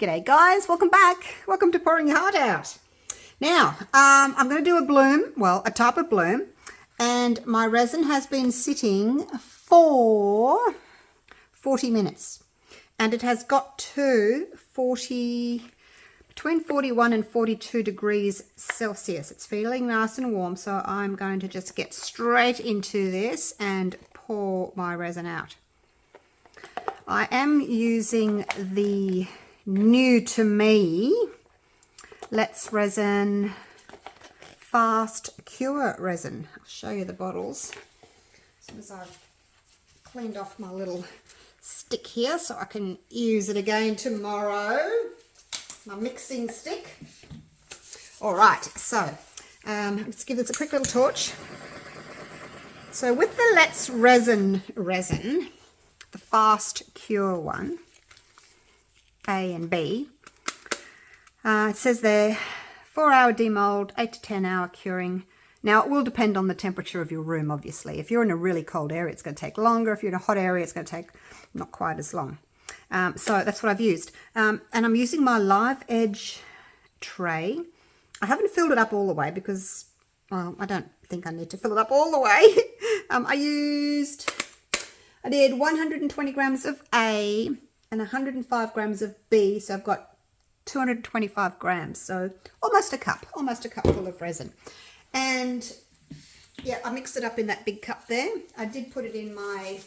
G'day guys, welcome back. Welcome to Pouring Your Heart Out. Now, I'm going to do a bloom, well, a type of bloom, and my resin has been sitting for 40 minutes, and it has got to between 41 and 42 degrees Celsius. It's feeling nice and warm, so I'm going to just get straight into this and pour my resin out. I am using the new to me Let's Resin Fast Cure resin. I'll show you the bottles as soon as I've cleaned off my little stick here so I can use it again tomorrow. My mixing stick. All right, so let's give this a quick little torch. So with the Let's Resin, the Fast Cure one, A and B, it says there 4-hour demold, 8 to 10 hour curing. Now it will depend on the temperature of your room, obviously. If you're in a really cold area, it's going to take longer. If you're in a hot area, it's going to take not quite as long. So that's what I've used. And I'm using my Live Edge tray. I haven't filled it up all the way because, well, I don't think I need to fill it up all the way. I did 120 grams of A and 105 grams of B, so I've got 225 grams, so almost a cup full of resin. And yeah, I mixed it up in that big cup there. I did put it in my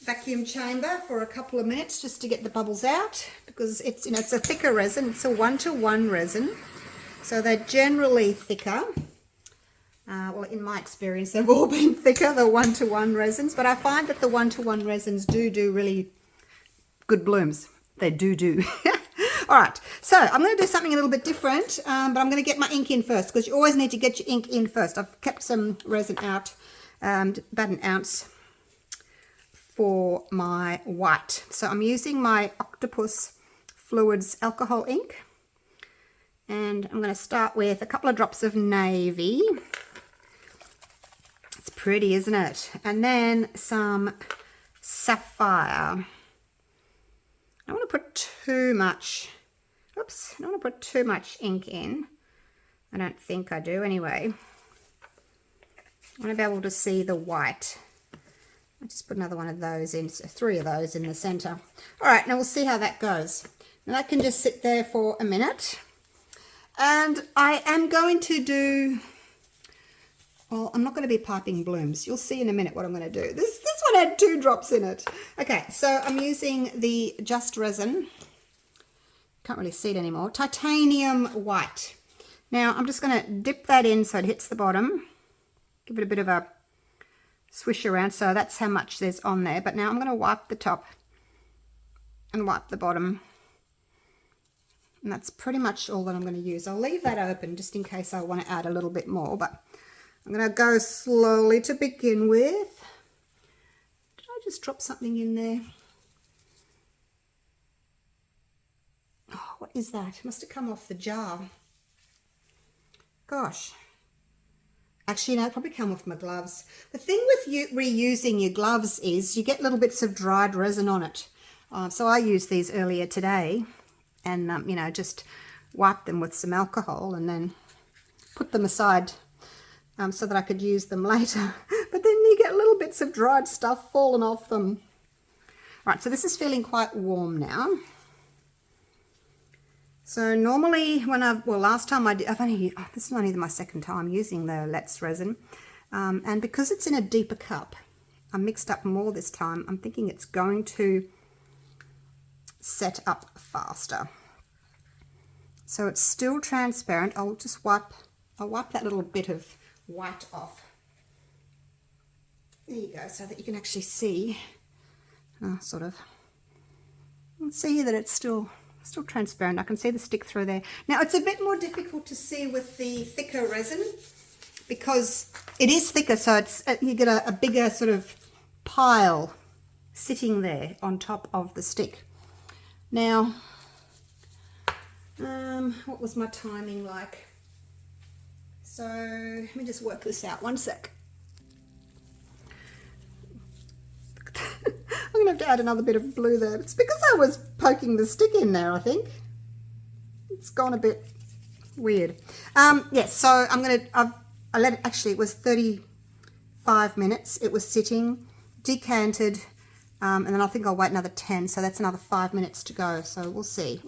vacuum chamber for a couple of minutes just to get the bubbles out, because it's, you know, it's a thicker resin. It's a 1-to-1 resin, so they're generally thicker. Well, in my experience, they've all been thicker, the 1-to-1 resins, but I find that the 1-to-1 resins do really good blooms. They do. All right, so I'm going to do something a little bit different, but I'm going to get my ink in first, because you always need to get your ink in first. I've kept some resin out, about an ounce for my white. So I'm using my Octopus Fluids alcohol ink, and I'm going to start with a couple of drops of navy. It's pretty, isn't it? And then some sapphire. I don't want to put too much, oops, I don't want to put too much ink in. I don't think I do anyway. I want to be able to see the white. I'll just put another one of those in, so 3 of those in the center. All right, now we'll see how that goes. Now that can just sit there for a minute. And I am going to do, well, I'm not going to be piping blooms. You'll see in a minute what I'm going to do. This one had 2 drops in it. Okay, so I'm using the Just Resin. Can't really see it anymore. Titanium white. Now I'm just going to dip that in so it hits the bottom. Give it a bit of a swish around. So that's how much there's on there. But now I'm going to wipe the top and wipe the bottom. And that's pretty much all that I'm going to use. I'll leave that open just in case I want to add a little bit more. But I'm going to go slowly to begin with. Did I just drop something in there? Oh, what is that? It must have come off the jar. Gosh. Actually, no, it probably come off my gloves. The thing with you reusing your gloves is you get little bits of dried resin on it. So I used these earlier today and, you know, just wipe them with some alcohol and then put them aside so that I could use them later. But then you get little bits of dried stuff falling off them. Right, so this is feeling quite warm now. So normally when last time I did, this is only my second time using the Let's Resin. And because it's in a deeper cup, I mixed up more this time. I'm thinking it's going to set up faster. So it's still transparent. I'll wipe that little bit of white off. There you go, so that you can actually see, sort of, see that it's still transparent. I can see the stick through there. Now it's a bit more difficult to see with the thicker resin because it is thicker, so it's you get a bigger sort of pile sitting there on top of the stick. Now, what was my timing like? So let me just work this out. One sec. I'm going have to add another bit of blue there. It's because I was poking the stick in there, I think. It's gone a bit weird. Yes, so I'm going to, I let it, actually it was 35 minutes. It was sitting, decanted, and then I think I'll wait another 10. So that's another 5 minutes to go. So we'll see.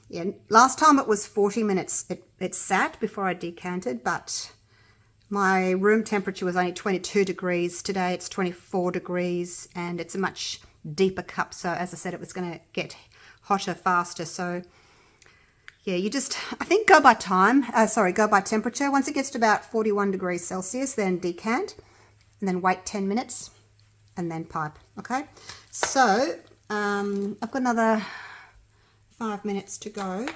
Yeah, last time it was 40 minutes. It sat before I decanted, but my room temperature was only 22 degrees. Today it's 24 degrees and it's a much deeper cup. So as I said, it was going to get hotter faster. So yeah, you just, I think go by time, go by temperature. Once it gets to about 41 degrees Celsius, then decant and then wait 10 minutes and then pipe. Okay. So I've got another 5 minutes to go.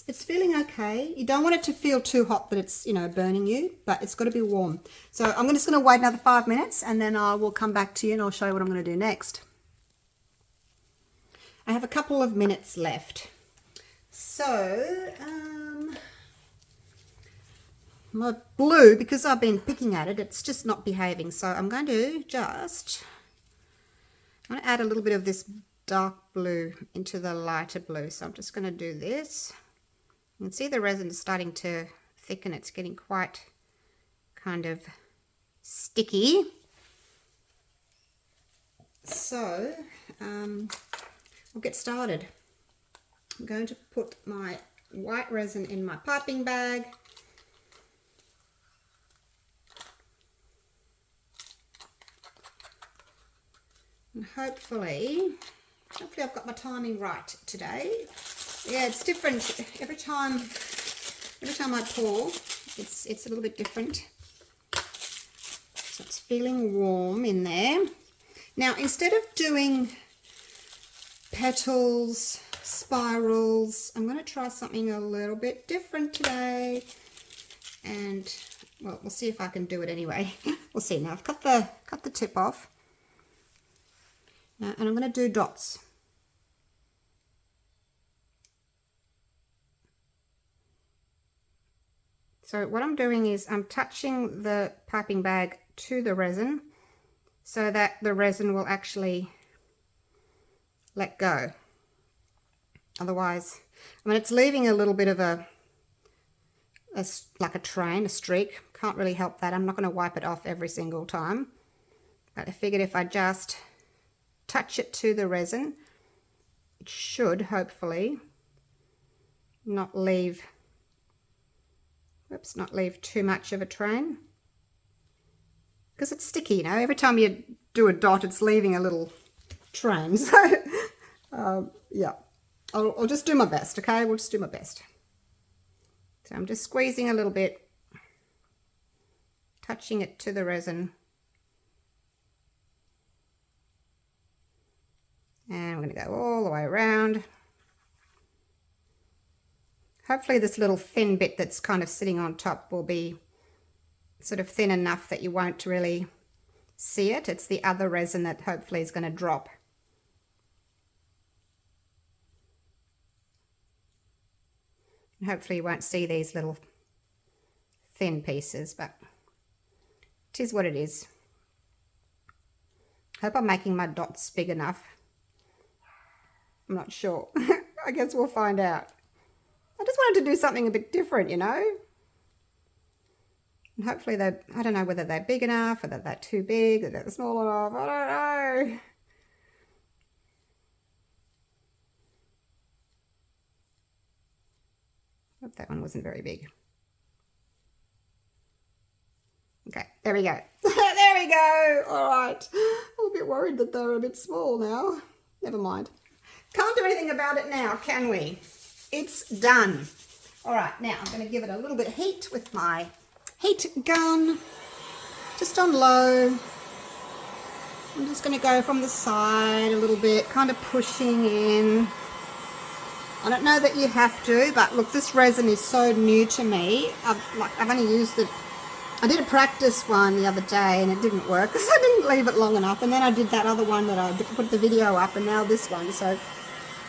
It's feeling okay. You don't want it to feel too hot that it's, you know, burning you, but it's got to be warm. So I'm just going to wait another 5 minutes and then I will come back to you and I'll show you what I'm going to do next. I have a couple of minutes left. So my blue, because I've been picking at it, it's just not behaving. So I'm going to add a little bit of this dark blue into the lighter blue. So I'm just going to do this. You can see the resin is starting to thicken. It's getting quite kind of sticky. So we'll get started. I'm going to put my white resin in my piping bag. And hopefully I've got my timing right today. Yeah, it's different every time I pour. It's a little bit different. So it's feeling warm in there. Now, instead of doing petals, spirals, I'm going to try something a little bit different today. And well, we'll see if I can do it anyway. We'll see. Now I've cut the tip off. And I'm going to do dots. So what I'm doing is I'm touching the piping bag to the resin so that the resin will actually let go. Otherwise, I mean, it's leaving a little bit of like a train, a streak. Can't really help that. I'm not going to wipe it off every single time. But I figured if I just touch it to the resin, it should hopefully not leave too much of a train, because it's sticky, you know. Every time you do a dot, it's leaving a little train. So yeah, I'll just do my best. Okay, we'll just do my best. So I'm just squeezing a little bit, touching it to the resin, and I'm going to go all the way around. Hopefully this little thin bit that's kind of sitting on top will be sort of thin enough that you won't really see it. It's the other resin that hopefully is going to drop. And hopefully you won't see these little thin pieces, but it is what it is. Hope I'm making my dots big enough. I'm not sure. I guess we'll find out. I just wanted to do something a bit different, you know. And hopefully I don't know whether they're big enough, whether they're too big, whether they're small enough. I don't know. Hope that one wasn't very big. Okay, there we go. There we go. All right. I'm a bit worried that they're a bit small now. Never mind. Can't do anything about it now, can we? It's done. All right, now I'm going to give it a little bit of heat with my heat gun, just on low. I'm just going to go from the side a little bit, kind of pushing in. I don't know that you have to, but look, this resin is so new to me. I've only used it. I did a practice one the other day and it didn't work because I didn't leave it long enough. And then I did that other one that I put the video up, and now this one. So I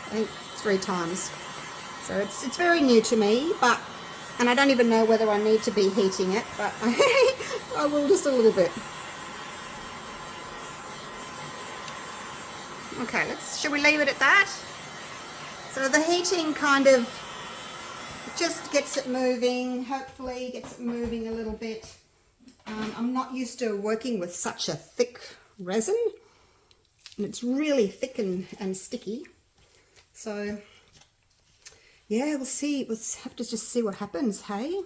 think 3 times. So it's very new to me, and I don't even know whether I need to be heating it, but I will just a little bit. Okay, should we leave it at that? So the heating kind of just gets it moving, hopefully gets it moving a little bit. I'm not used to working with such a thick resin, and it's really thick and sticky. So yeah, we'll see. We'll have to just see what happens, hey?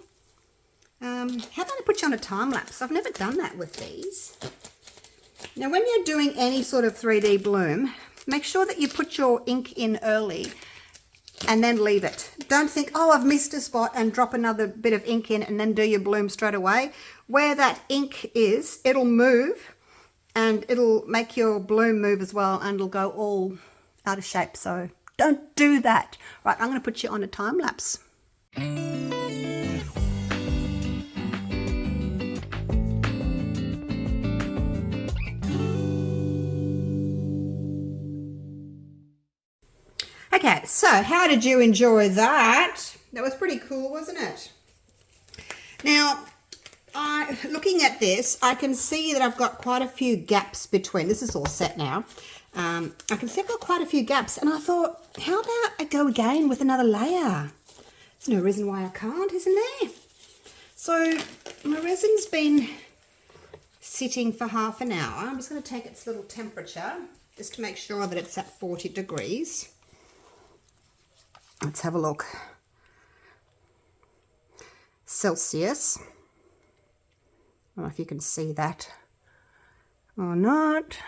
How about I put you on a time lapse? I've never done that with these. Now, when you're doing any sort of 3D bloom, make sure that you put your ink in early and then leave it. Don't think, oh, I've missed a spot, and drop another bit of ink in and then do your bloom straight away. Where that ink is, it'll move and it'll make your bloom move as well, and it'll go all out of shape. So don't do that. Right, I'm going to put you on a time lapse. Okay, so how did you enjoy that? That was pretty cool, wasn't it? Now, looking at this, I can see that I've got quite a few gaps between. This is all set now. I can see I've got quite a few gaps, and I thought, how about I go again with another layer? There's no reason why I can't, isn't there? So my resin's been sitting for half an hour. I'm just going to take its little temperature just to make sure that it's at 40 degrees. Let's have a look. Celsius. I don't know if you can see that or not.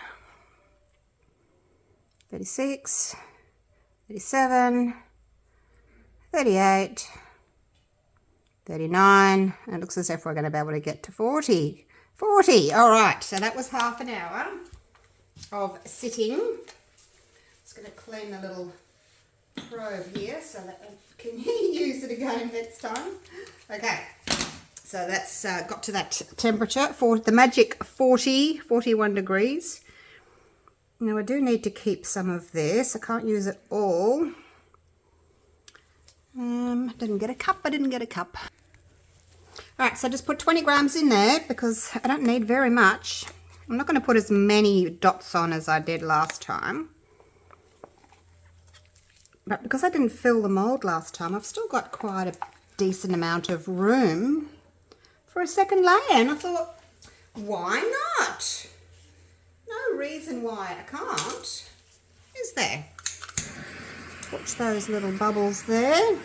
36, 37, 38, 39. And it looks as if we're going to be able to get to 40. 40. All right. So that was half an hour of sitting. Just going to clean the little probe here so that I can use it again next time. Okay, so that's got to that temperature for the magic 41 degrees. Now I do need to keep some of this. I can't use it all. Didn't get a cup. I didn't get a cup. All right, so just put 20 grams in there because I don't need very much. I'm not going to put as many dots on as I did last time. But because I didn't fill the mold last time, I've still got quite a decent amount of room for a second layer. And I thought, why not? No reason why I can't, is there? Torch those little bubbles there.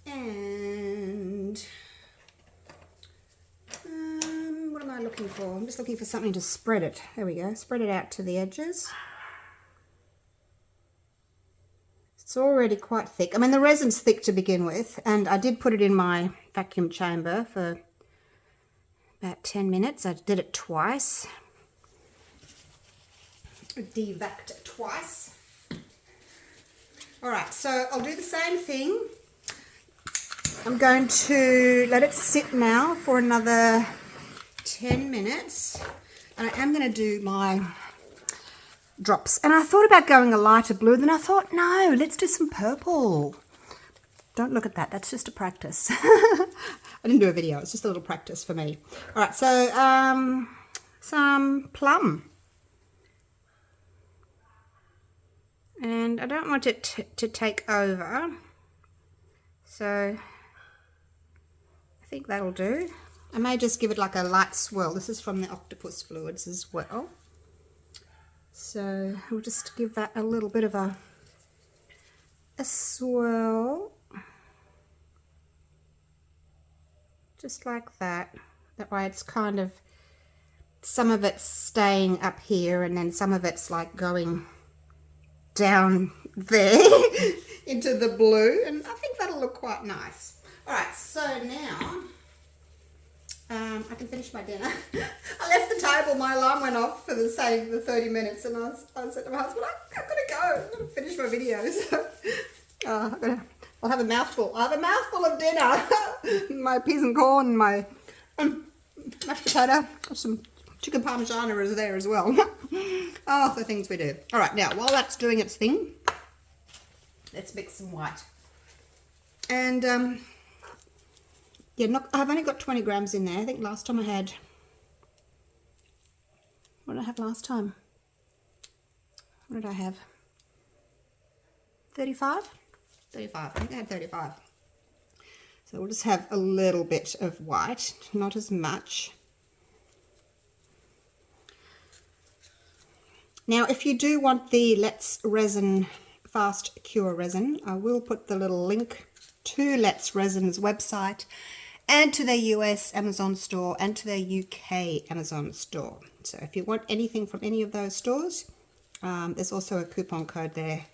And what am I looking for? I'm just looking for something to spread it. There we go. Spread it out to the edges. It's already quite thick. I mean, the resin's thick to begin with, and I did put it in my vacuum chamber for about 10 minutes. I did it twice. Devac'd it twice. All right, so I'll do the same thing. I'm going to let it sit now for another 10 minutes, and I am going to do my drops. And I thought about going a lighter blue, then I thought, no, let's do some purple. Don't look at that, that's just a practice. I didn't do a video, it's just a little practice for me. All right, so some plum. And I don't want it to take over, so I think that'll do. I may just give it like a light swirl. This is from the Octopus Fluids as well. So we'll just give that a little bit of a swirl. Just like that. That way it's kind of, some of it's staying up here and then some of it's like going down there into the blue, and I think that'll look quite nice. All right, so now I can finish my dinner. I left the table, my alarm went off for the 30 minutes, and I said to my husband, I've got to go, I've got to finish my video. So I'll have a mouthful. I'll have a mouthful of dinner. My peas and corn, my mashed potato, some chicken parmigiana is there as well. Oh, the things we do. All right, now while that's doing its thing, let's mix some white. And yeah, I've only got 20 grams in there. I think last time I had, what did I have last time? What did I have? 35? 35. I think I had 35. So we'll just have a little bit of white, not as much. Now, if you do want the Let's Resin Fast Cure Resin, I will put the little link to Let's Resin's website and to their US Amazon store and to their UK Amazon store. So if you want anything from any of those stores, there's also a coupon code there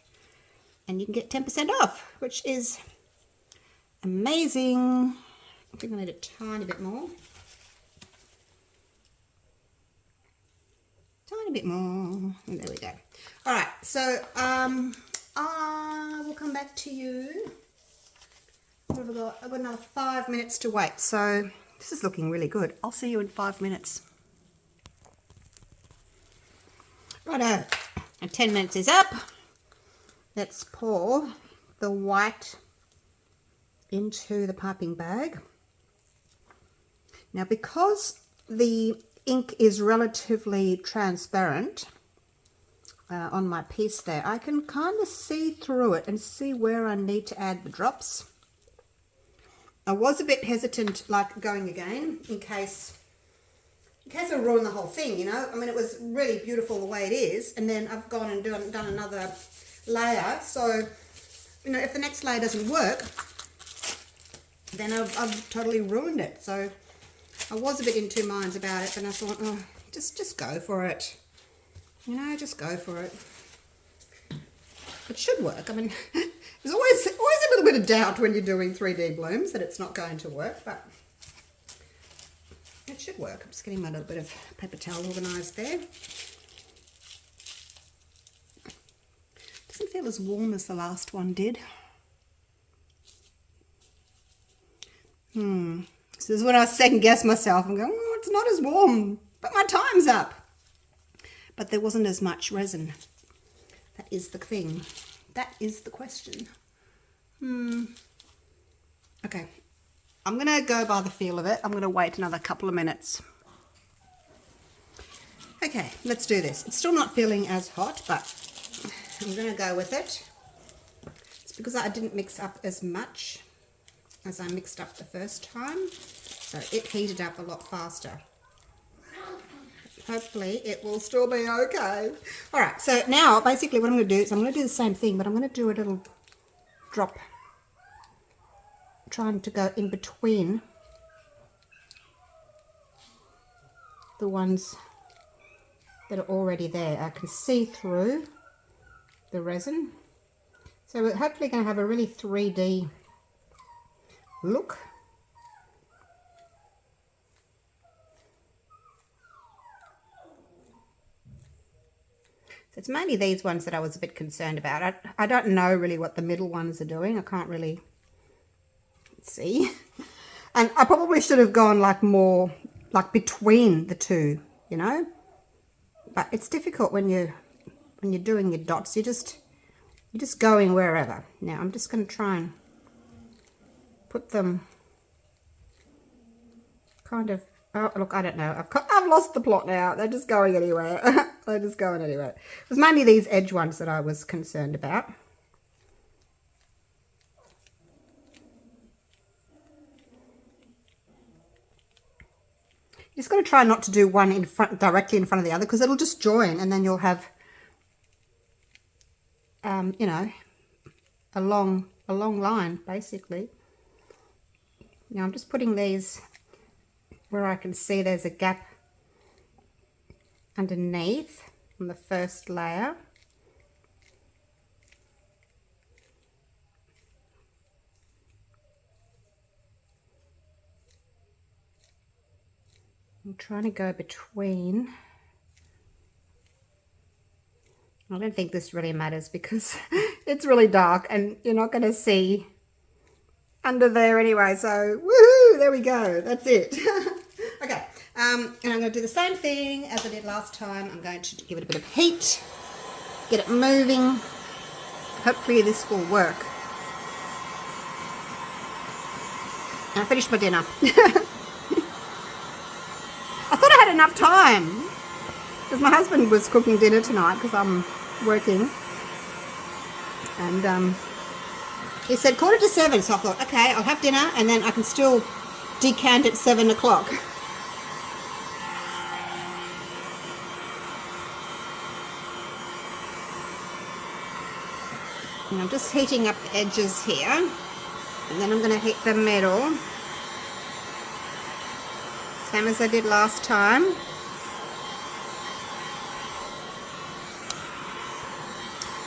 and you can get 10% off, which is amazing. I think I need a tiny bit more. Tiny bit more. And there we go. All right, so I will come back to you. What have I got? I've got another 5 minutes to wait. So this is looking really good. I'll see you in 5 minutes. Righto, and 10 minutes is up. Let's pour the white into the piping bag. Now, because the ink is relatively transparent on my piece there, I can kind of see through it and see where I need to add the drops. I was a bit hesitant, like going again, in case I ruin the whole thing, you know. I mean, it was really beautiful the way it is, and then I've gone and done another layer. So, you know, if the next layer doesn't work, then I've totally ruined it. So I was a bit in two minds about it, but I thought, oh, just go for it. You know, just go for it. It should work. I mean, there's always a little bit of doubt when you're doing 3D blooms that it's not going to work, but it should work. I'm just getting my little bit of paper towel organised there. Doesn't feel as warm as the last one did. So this is when I second guess myself and go, oh, it's not as warm, but my time's up. But there wasn't as much resin. That is the thing. That is the question. Okay. I'm going to go by the feel of it. I'm going to wait another couple of minutes. Okay, let's do this. It's still not feeling as hot, but I'm going to go with it. It's because I didn't mix up as much as I mixed up the first time. So it heated up a lot faster. Hopefully it will still be okay. All right, so now basically what I'm going to do is I'm going to do the same thing, but I'm going to do a little drop, trying to go in between the ones that are already there. I can see through the resin. So we're hopefully going to have a really 3D look. It's mainly these ones that I was a bit concerned about. I don't know really what the middle ones are doing. I can't really see. And I probably should have gone like more like between the two, you know. But it's difficult when you're doing your dots. You're just going wherever. Now I'm just going to try and put them kind of. Oh, look, I don't know. I've lost the plot now. They're just going anywhere. They're just going anywhere. It was mainly these edge ones that I was concerned about. You just got to try not to do one in front, directly in front of the other, because it'll just join, and then you'll have, you know, a long line basically. Now I'm just putting these where I can see there's a gap underneath on the first layer. I'm trying to go between. I don't think this really matters because it's really dark and you're not going to see under there anyway. So woohoo, there we go. That's it. Okay, and I'm going to do the same thing as I did last time. I'm going to give it a bit of heat, get it moving. Hopefully this will work. And I finished my dinner. I thought I had enough time because my husband was cooking dinner tonight because I'm working. And he said 6:45, so I thought, okay, I'll have dinner and then I can still decant at 7 o'clock. And I'm just heating up the edges here, and then I'm going to heat the middle, same as I did last time.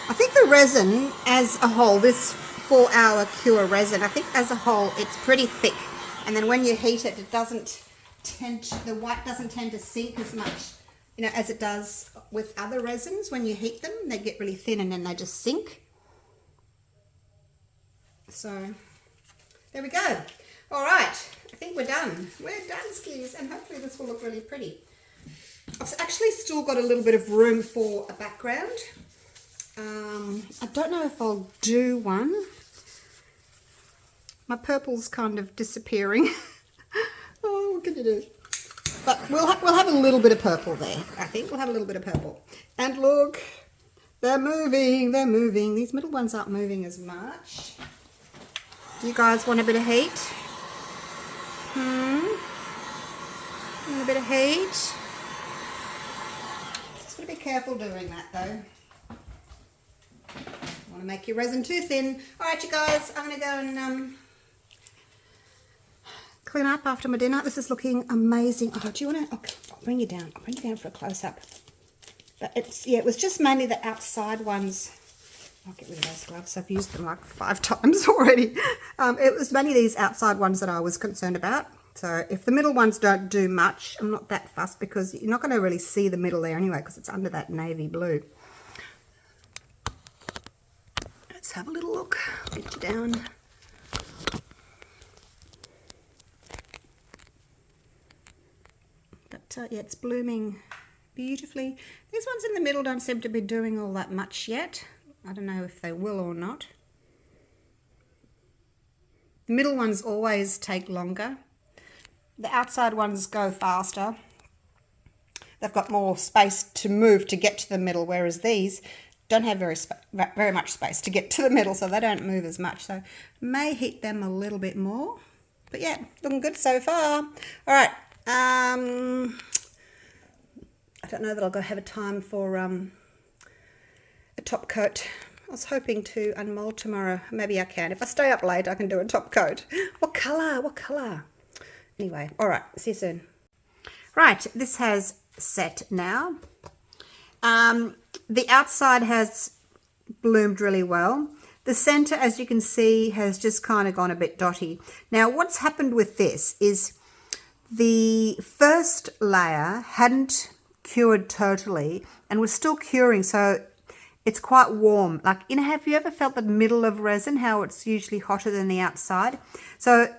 I think the resin as a whole, this 4-hour cure resin, I think as a whole it's pretty thick, and then when you heat it, it doesn't tend to, the white doesn't tend to sink as much, you know, as it does with other resins. When you heat them, they get really thin and then they just sink. So there we go. All right, I think we're done. We're done, skis, and hopefully this will look really pretty. I've actually still got a little bit of room for a background. I don't know if I'll do one. My purple's kind of disappearing. Oh, what can you do? But we'll have a little bit of purple there. I think we'll have a little bit of purple. And look, they're moving, they're moving. These middle ones aren't moving as much. Do you guys want a bit of heat? Want a bit of heat? Just got to be careful doing that though. Don't want to make your resin too thin. All right, you guys, I'm going to go and clean up after my dinner. This is looking amazing. Oh, do you want to? Okay, I'll bring you down. I'll bring you down for a close up. But it's, yeah, it was just mainly the outside ones. I'll get rid of those gloves. I've used them like 5 times already. It was mainly these outside ones that I was concerned about. So if the middle ones don't do much, I'm not that fussed because you're not going to really see the middle there anyway because it's under that navy blue. Let's have a little look. Get you down. But yeah, it's blooming beautifully. These ones in the middle don't seem to be doing all that much yet. I don't know if they will or not. The middle ones always take longer. The outside ones go faster. They've got more space to move to get to the middle, whereas these don't have very much space to get to the middle, so they don't move as much. So may heat them a little bit more. But yeah, looking good so far. All right. I don't know that I'll go have a time for a top coat. I was hoping to unmold tomorrow. Maybe I can. If I stay up late, I can do a top coat. What colour? What colour? Anyway, all right. See you soon. Right, this has set now. The outside has bloomed really well. The centre, as you can see, has just kind of gone a bit dotty. Now, what's happened with this is the first layer hadn't cured totally and was still curing, so it's quite warm. Like, you know, have you ever felt the middle of resin, how it's usually hotter than the outside? So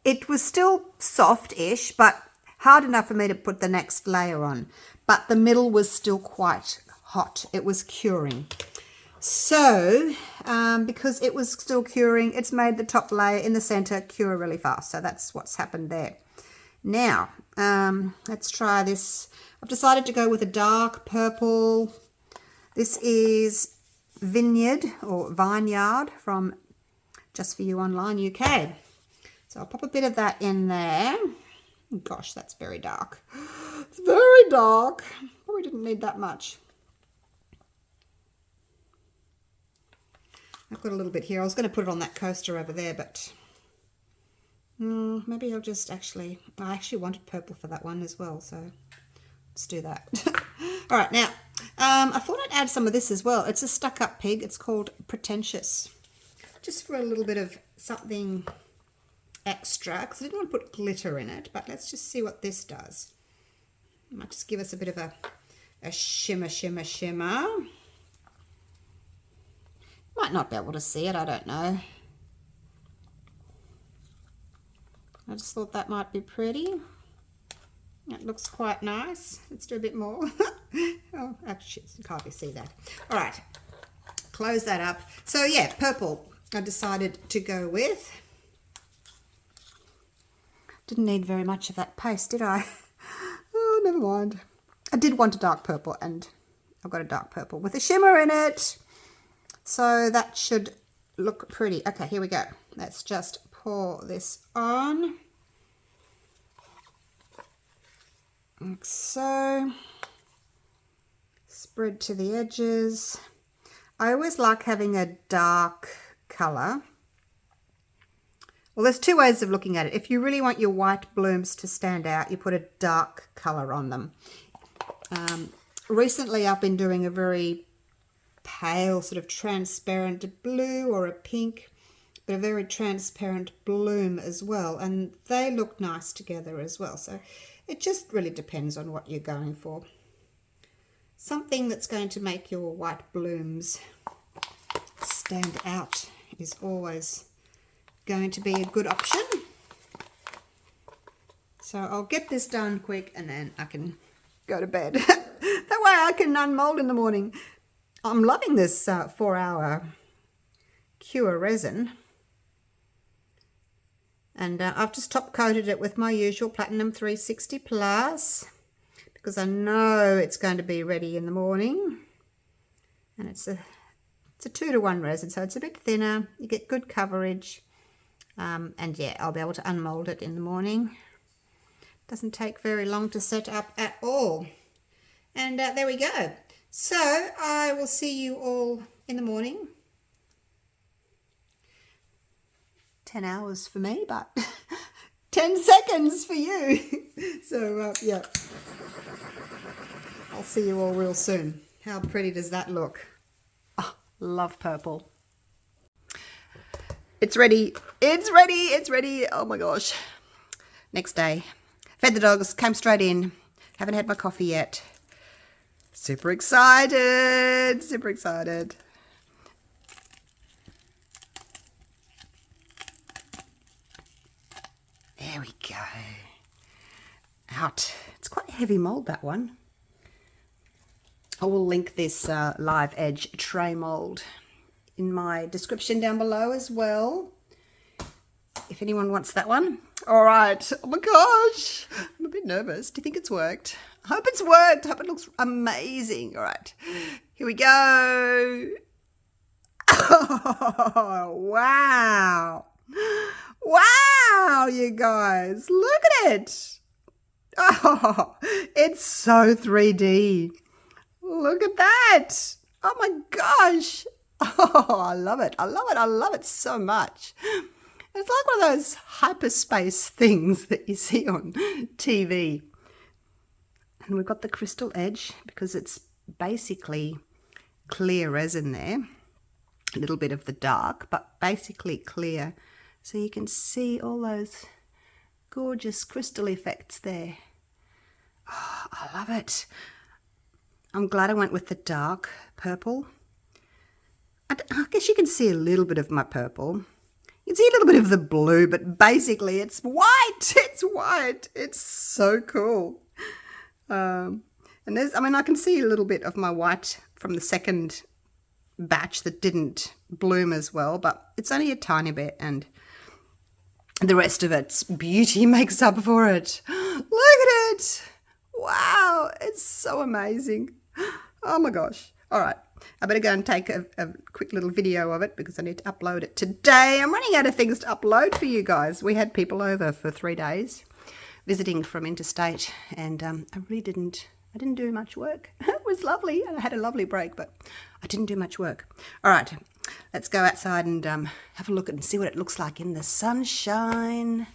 it was still soft-ish, but hard enough for me to put the next layer on. But the middle was still quite hot. It was curing. So, because it was still curing, it's made the top layer in the center cure really fast. So that's what's happened there. Now, let's try this. I've decided to go with a dark purple. This is Vineyard or Vineyard from Just For You Online UK. So I'll pop a bit of that in there. Gosh, that's very dark. It's very dark. Probably didn't need that much. I've got a little bit here. I was going to put it on that coaster over there, but maybe I'll just actually... I actually wanted purple for that one as well, so let's do that. All right, now, I thought I'd add some of this as well. It's a stuck-up pig. It's called Pretentious. Just for a little bit of something extra, because I didn't want to put glitter in it, but let's just see what this does. It might just give us a bit of a shimmer, shimmer, shimmer. Might not be able to see it, I don't know. I just thought that might be pretty. That looks quite nice. Let's do a bit more. Oh, actually, you can't really see that. All right, close that up. So yeah, purple I decided to go with. Didn't need very much of that paste, did I? Oh, never mind. I did want a dark purple, and I've got a dark purple with a shimmer in it. So that should look pretty. Okay, here we go. Let's just pour this on. Like so. Spread to the edges. I always like having a dark colour. Well, there's two ways of looking at it. If you really want your white blooms to stand out, you put a dark colour on them. Recently, I've been doing a very pale, sort of transparent blue or a pink, but a very transparent bloom as well. And they look nice together as well. So it just really depends on what you're going for. Something that's going to make your white blooms stand out is always going to be a good option. So I'll get this done quick and then I can go to bed. That way I can unmold in the morning. I'm loving this 4-hour cure resin. And I've just top coated it with my usual Platinum 360 Plus, because I know it's going to be ready in the morning. And it's a 2-to-1 resin, so it's a bit thinner. You get good coverage. And yeah, I'll be able to unmold it in the morning. Doesn't take very long to set up at all. And there we go. So I will see you all in the morning. 10 hours for me, but 10 seconds for you. So yeah. I'll see you all real soon. How pretty does that look? Oh, love purple. It's ready. It's ready. It's ready. Oh my gosh. Next day. Fed the dogs. Came straight in. Haven't had my coffee yet. Super excited. Super excited. There we go. Out. It's quite a heavy mould, that one. I will link this live edge tray mold in my description down below as well, if anyone wants that one. All right. Oh my gosh, I'm a bit nervous. Do you think it's worked? I hope it's worked. I hope it looks amazing. All right, here we go. Oh, wow. Wow, you guys, look at it. Oh, it's so 3D. Look at that. Oh my gosh. Oh, I love it. I love it. I love it so much. It's like one of those hyperspace things that you see on TV. And we've got the crystal edge because it's basically clear resin there. A little bit of the dark, but basically clear. So you can see all those gorgeous crystal effects there. Oh, I love it. I'm glad I went with the dark purple. I guess you can see a little bit of my purple. You can see a little bit of the blue, but basically it's white. It's white. It's so cool. And there's, I mean, I can see a little bit of my white from the second batch that didn't bloom as well, but it's only a tiny bit, and the rest of its beauty makes up for it. Look at it. Wow. It's so amazing. Oh my gosh. All right. I better go and take a quick little video of it because I need to upload it today. I'm running out of things to upload for you guys. We had people over for 3 days visiting from interstate, and I didn't do much work. It was lovely, and I had a lovely break, but I didn't do much work. All right, let's go outside and have a look and see what it looks like in the sunshine.